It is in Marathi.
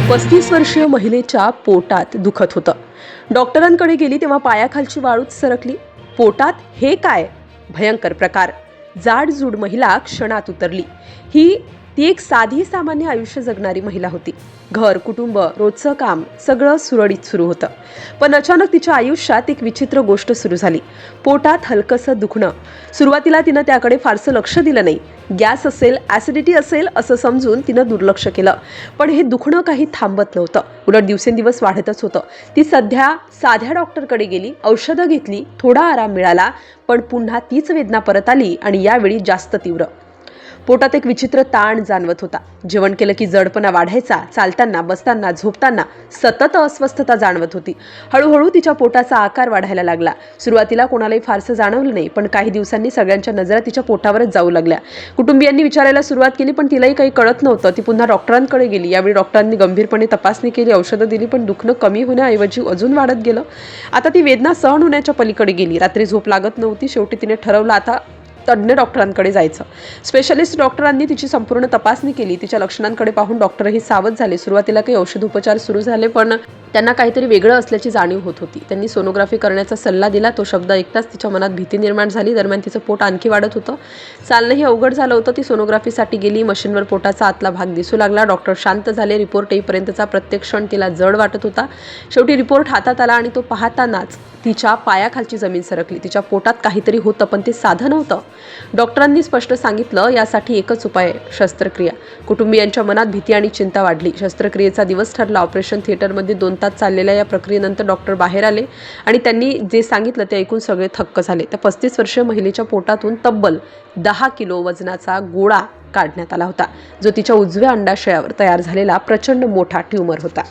35 वर्षीय महिलेच्या पोटात दुखत होतं. डॉक्टरांकडे गेली तेव्हा पायाखालची वाळूच सरकली. पोटात हे काय? भयंकर प्रकार. जाडजूड महिला क्षणात उतरली. ती एक साधी सामान्य आयुष्य जगणारी महिला होती. घर, कुटुंब, रोजचं काम सगळं सुरळीत सुरू होतं. पण अचानक तिच्या आयुष्यात एक विचित्र गोष्ट सुरू झाली. पोटात हलकंसं दुखणं. सुरुवातीला तिनं त्याकडे फारसं लक्ष दिलं नाही. गॅस असेल, ॲसिडिटी असेल असं समजून तिनं दुर्लक्ष केलं. पण हे दुखणं काही थांबत नव्हतं. उलट दिवसेंदिवस वाढतच होतं. ती सध्या साध्या डॉक्टरकडे गेली, औषधं घेतली, थोडा आराम मिळाला, पण पुन्हा तीच वेदना परत आली आणि यावेळी जास्त तीव्र. पोटात एक विचित्र ताण जाणवत होता. जेवण केलं की जडपणा वाढायचा. चालताना, बसताना, झोपताना सतत अस्वस्थता जाणवत होती. हळूहळू तिच्या पोटाचा आकार वाढायला लागला. सुरुवातीला कोणालाही फारसं जाणवलं नाही, पण काही दिवसांनी सगळ्यांच्या नजरा तिच्या पोटावरच जाऊ लागल्या. कुटुंबियांनी विचारायला सुरुवात केली, पण तिलाही काही कळत नव्हतं. ती पुन्हा डॉक्टरांकडे गेली. यावेळी डॉक्टरांनी गंभीरपणे तपासणी केली, औषधं दिली, पण दुखणं कमी होण्याऐवजी अजून वाढत गेलं. आता ती वेदना सहन होण्याच्या पलीकडे गेली. रात्री झोप लागत नव्हती. शेवटी तिने ठरवलं आता तज्ज्ञ डॉक्टरांकडे जायचं. स्पेशलिस्ट डॉक्टरांनी तिची संपूर्ण तपासणी केली. तिच्या लक्षणांकडे पाहून डॉक्टरही सावध झाले. सुरुवातीला काही औषधोपचार सुरू झाले, पण त्यांना काहीतरी वेगळं असल्याची जाणीव होत होती. त्यांनी सोनोग्राफी करण्याचा सल्ला दिला. तो शब्द ऐकताच तिच्या मनात भीती निर्माण झाली. दरम्यान तिचं पोट आणखी वाढत होतं. चालणंही अवघड झालं होतं. ती सोनोग्राफीसाठी गेली. मशीनवर पोटाचा आतला भाग दिसू लागला. डॉक्टर शांत झाले. रिपोर्ट येईपर्यंतचा प्रत्येक क्षण तिला जड वाटत होता. शेवटी रिपोर्ट हातात आला आणि तो पाहतानाच तिच्या पायाखालची जमीन सरकली. तिच्या पोटात काहीतरी होतं, पण ते साधं नव्हतं. डॉक्टरांनी स्पष्ट सांगितलं, यासाठी एकच उपाय आहे, शस्त्रक्रिया. कुटुंबियांच्या मनात भीती आणि चिंता वाढली. शस्त्रक्रियेचा दिवस ठरला. ऑपरेशन थिएटरमध्ये 2 तास चाललेल्या या प्रक्रियेनंतर डॉक्टर बाहेर आले आणि त्यांनी जे सांगितलं ते ऐकून सगळे थक्क झाले. त्या 35 वर्षीय महिलेच्या पोटातून तब्बल 10 किलो वजनाचा गोळा काढण्यात आला होता, जो तिच्या उजव्या अंडाशयावर तयार झालेला प्रचंड मोठा ट्यूमर होता.